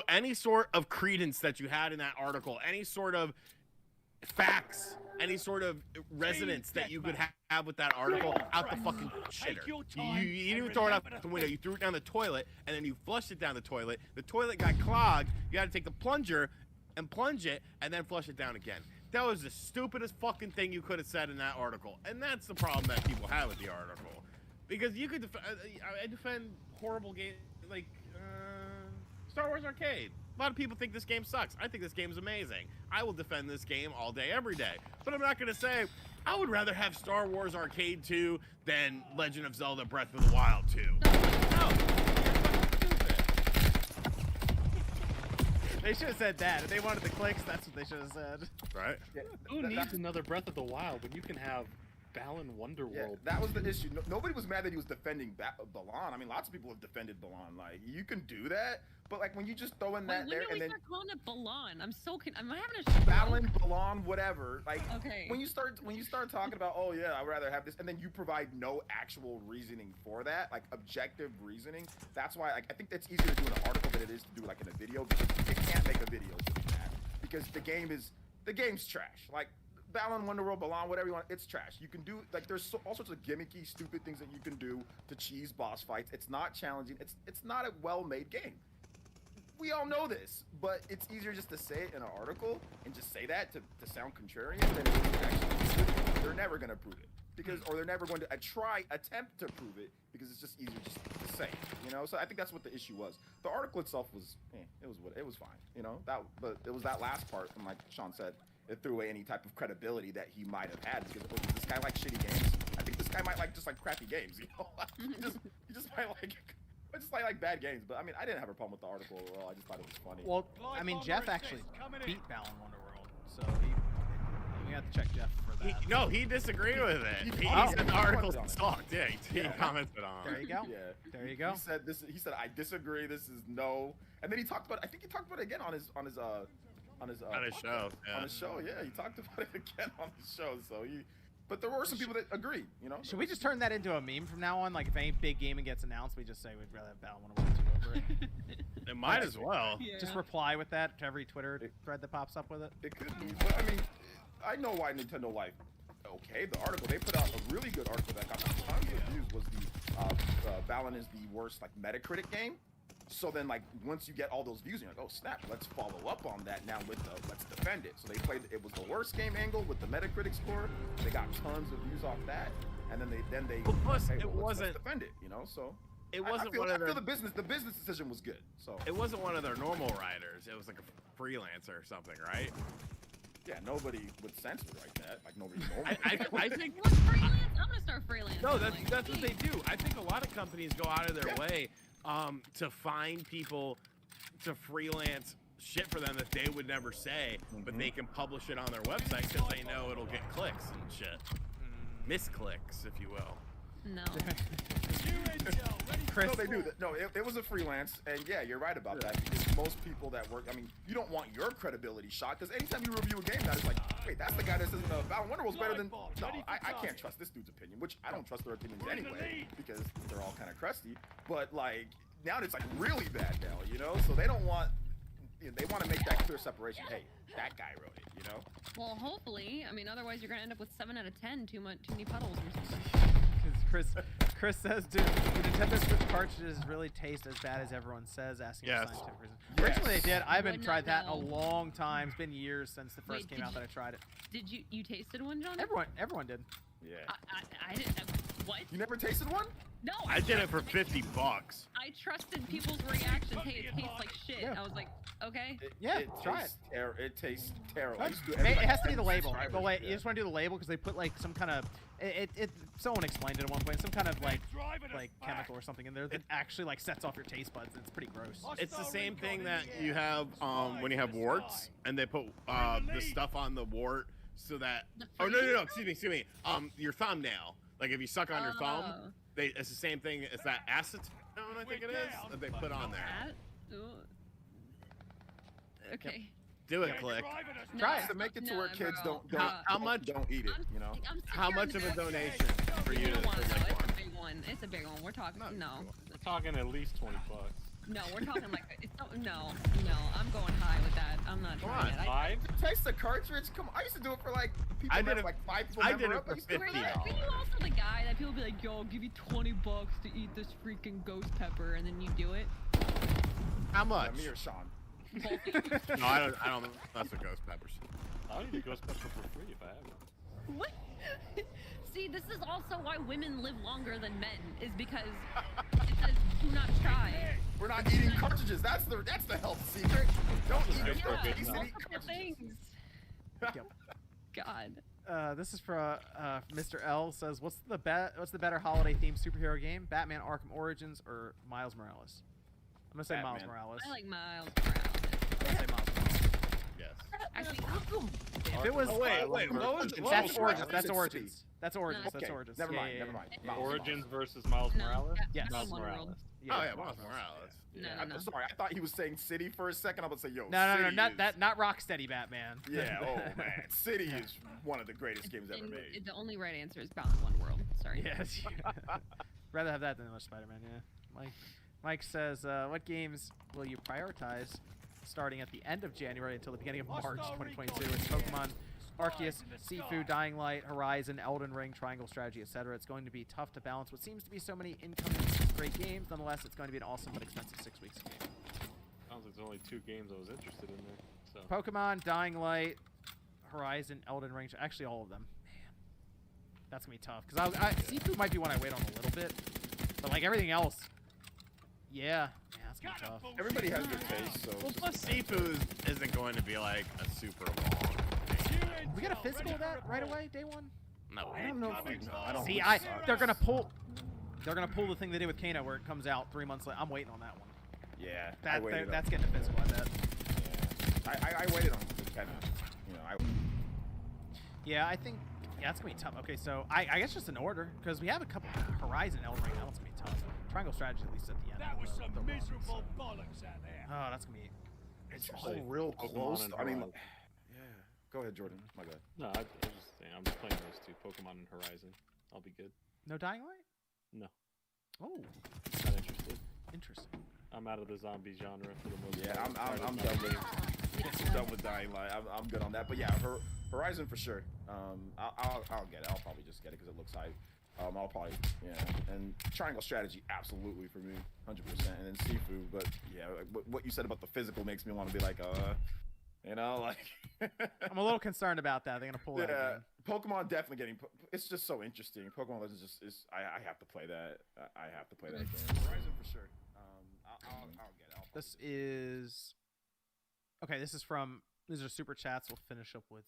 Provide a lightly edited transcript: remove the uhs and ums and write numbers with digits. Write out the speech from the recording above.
through any sort of credence that you had in that article, any sort of facts, any sort of resonance that you could have with that article, out the fucking shitter. You didn't even throw it out the window. You threw it down the toilet, and then you flushed it down the toilet. The toilet got clogged. You got to take the plunger and plunge it, and then flush it down again. That was the stupidest fucking thing you could have said in that article, and that's the problem that people have with the article. Because you could I defend horrible games like Star Wars Arcade. A lot of people think this game sucks. I think this game is amazing. I will defend this game all day, every day. But I'm not going to say, I would rather have Star Wars Arcade 2 than Legend of Zelda Breath of the Wild 2. No. They should have said that. If they wanted the clicks, that's what they should have said. Right? Yeah, Who needs another Breath of the Wild when you can have Balan Wonderworld? Yeah, that was the issue. Nobody was mad that he was defending Balan. I mean, lots of people have defended Balan. Like, you can do that, but like when you just throw in that there and then start calling it Balan? I'm having a Balan, Balan, whatever. Like, okay. when you start talking about, oh yeah, I'd rather have this, and then you provide no actual reasoning for that, like objective reasoning. That's why I think that's easier to do in an article than it is to do like in a video, because you can't make a video to do that because the game's trash. Like, Balan Wonderworld, Balan, whatever you want, it's trash. You can do, like, there's all sorts of gimmicky, stupid things that you can do to cheese boss fights. It's not challenging. It's not a well-made game. We all know this, but it's easier just to say it in an article and just say that to sound contrarian than it is to actually prove it. They're never going to prove it or they're never going to attempt to prove it because it's just easier just to say it, you know? So I think that's what the issue was. The article itself was, it was fine, you know? But it was that last part, and like Sean said, it threw away any type of credibility that he might have had because this guy likes shitty games. I think this guy might like just like crappy games, you know? he just might like bad games. But I mean, I didn't have a problem with the article overall. I just thought it was funny. Well, I mean, Jeff actually beat Balan Wonderworld, so we have to check Jeff for that. He disagreed with it. He said the article sucked. Yeah, he commented on it. There you go. Yeah. There you go. He said I disagree. This is no. And then he talked about. I think he talked about it again on his show. Yeah. On his show, yeah, he talked about it again on the show. So but there were some people that agree, you know. Should we just turn that into a meme from now on? Like, if any big gaming gets announced, we just say we'd rather have Balan Wonderworld 2 over it. It might as well. Yeah. Just reply with that to every Twitter thread that pops up with it. It could be, but I mean, I know why Nintendo like. Okay, the article they put out a really good article that got tons of views was the Balan is the worst like Metacritic game. So then, like, once you get all those views, you're like, oh snap, let's follow up on that now with the let's defend it. So they played it was the worst game angle with the Metacritic score. They got tons of views off that, and then they Well, plus, hey, it wasn't let's defend it, you know. So it wasn't I feel, one of their. the business decision was good. So It wasn't one of their normal writers. It was like a freelancer or something, right? yeah, nobody with sense would write that. Like nobody normal. I think. What's freelance? I'm gonna start freelance. No, that's what they do. I think a lot of companies go out of their way to find people to freelance shit for them that they would never say, but they can publish it on their website because they know it'll get clicks and shit. Misclicks, if you will. No. Chris, No, they do. No, it was a freelance, and yeah, you're right about that. Because most people that work, I mean, you don't want your credibility shot. Because anytime you review a game, that is like, wait, that's the guy that says Balan Wonderworld's better than. No, I can't trust this dude's opinion, which I don't trust their opinions anyway, because they're all kind of crusty. But like now, it's like really bad now, you know. So they don't want. They want to make that clear separation. Hey, that guy wrote it, you know. Well, hopefully. I mean, otherwise you're gonna end up with 7 out of 10. Too many puddles or something. Chris says, do Nintendo Switch cartridges really taste as bad as everyone says? Asking for scientific reasons. Yes. Originally they did. I haven't Would tried not that in a know. long time. It's been years since the first Wait, came out that I tried it. Did you tasted one, John? Everyone did. Yeah. I didn't. What? You never tasted one? No. I did it for $50. I trusted people's reaction. Hey, it tastes like shit. Yeah. I was like, okay. Yeah, try It tastes terrible. It has to be the label. But wait, you just want to do the label because they put like some kind of someone explained it at one point, some kind of like chemical or something in there that actually like sets off your taste buds. And it's pretty gross. It's the same thing that you have when you have warts, and they put the stuff on the wart so that. Oh no! Excuse me. Your thumbnail. Like if you suck on your thumb, it's the same thing as that acetone. I think it is that they put on there. Okay. Do it, Click. Try it. To make it to where kids bro. don't eat it, you know. How much of a donation for you? You don't want to know. to It's a big one. It's a big one. We're talking. No. We're talking at least $20. No, we're talking like it's no. I'm going high with that. I'm not Come trying on. it. Five? Taste the cartridge. Come on, I used to do it for like people I that did have it- like 5 people. I member did it up. for used to do Were $50. that. you also the guy that people be like, yo, I'll give you $20 to eat this freaking ghost pepper, and then you do it? How much? Me or Sean? No, I don't that's what ghost peppers. I'll eat a ghost pepper for free if I have one. What? See, this is also why women live longer than men, is because it says do not try. We're not eating cartridges. That's the health secret. Don't eat good for a cartridges. big Eat multiple cartridges. things. Yep. God. This is for Mr. L says, what's the better holiday themed superhero game? Batman Arkham Origins or Miles Morales? I'm gonna say Miles Batman. Morales. I like Miles Morales. I'm gonna say Miles Morales. Yes. Actually, If it was Oh, wait, what was that's Origins. Origins. I That's said Origins. City. That's Origins. No. That's Okay, Origins. never Yeah, mind. yeah, Never yeah. mind. Miles Origins versus Miles No, Morales? Yes. That's Miles one Morales. world. Yeah. Oh yeah, Miles Morales. No, Yeah. no, no. I'm sorry. I thought he was saying City for a second. I'm about to say, yo. No, City not is- that. Not Rocksteady Batman. Yeah. Oh man, City is one of the greatest games ever And made. the only right answer is Bound One World. Sorry. Yes. Rather have that than much Spider-Man. Yeah. Mike says, what games will you prioritize starting at the end of January until the beginning of March 2022? It's Pokemon, Arceus, Sifu, Dying Light, Horizon, Elden Ring, Triangle Strategy, etc. It's going to be tough to balance what seems to be so many incoming great games. Nonetheless, it's going to be an awesome but expensive 6 weeks game. Sounds like there's only 2 games I was interested in there. So Pokemon, Dying Light, Horizon, Elden Ring. Actually, all of them. Man, that's gonna be tough. Cause Sifu might be one I wait on a little bit, but like everything else, yeah, that's gonna be tough. Everybody has their taste, so. Well, plus Sifu isn't going to be like a super long thing. We got a physical of that right away, day one. No, I don't know. I don't. See, think so. they're gonna pull the thing they did with Kano where it comes out 3 months later. I'm waiting on that one. Yeah. I That waited that's getting a physical, I bet. I waited on the 10. You know, Yeah, I think that's gonna be tough. Okay, so I guess just in order because we have a couple Horizon, Elden Ring. That one's gonna be tough. Triangle Strategy at least at the end. That was some the run, miserable so- bollocks out there. Oh, that's gonna be. it's Play all real Pokemon close. and I mean, Horizon. yeah. Go ahead, Jordan. My bad. no, I was just saying I'm just playing those 2, Pokemon and Horizon. I'll be good. No Dying Light? No, Oh, not interested. interesting. I'm out of the zombie genre for the most Yeah, part. I'm done with I'm done with Dying Light. I'm good on that. But yeah, Horizon for sure. I'll get it. I'll probably just get it because it looks hype. I'll probably and Triangle Strategy absolutely for me, 100%. And then Sifu, but yeah, like, what you said about the physical makes me want to be like you know, like. I'm a little concerned about that. They're gonna pull that Yeah, again. Pokemon definitely getting. It's just so interesting. Pokemon Legends just is. I have to play that. I have to play that game. Horizon for sure. I'll get it. This is okay. This is from. These are super chats. We'll finish up with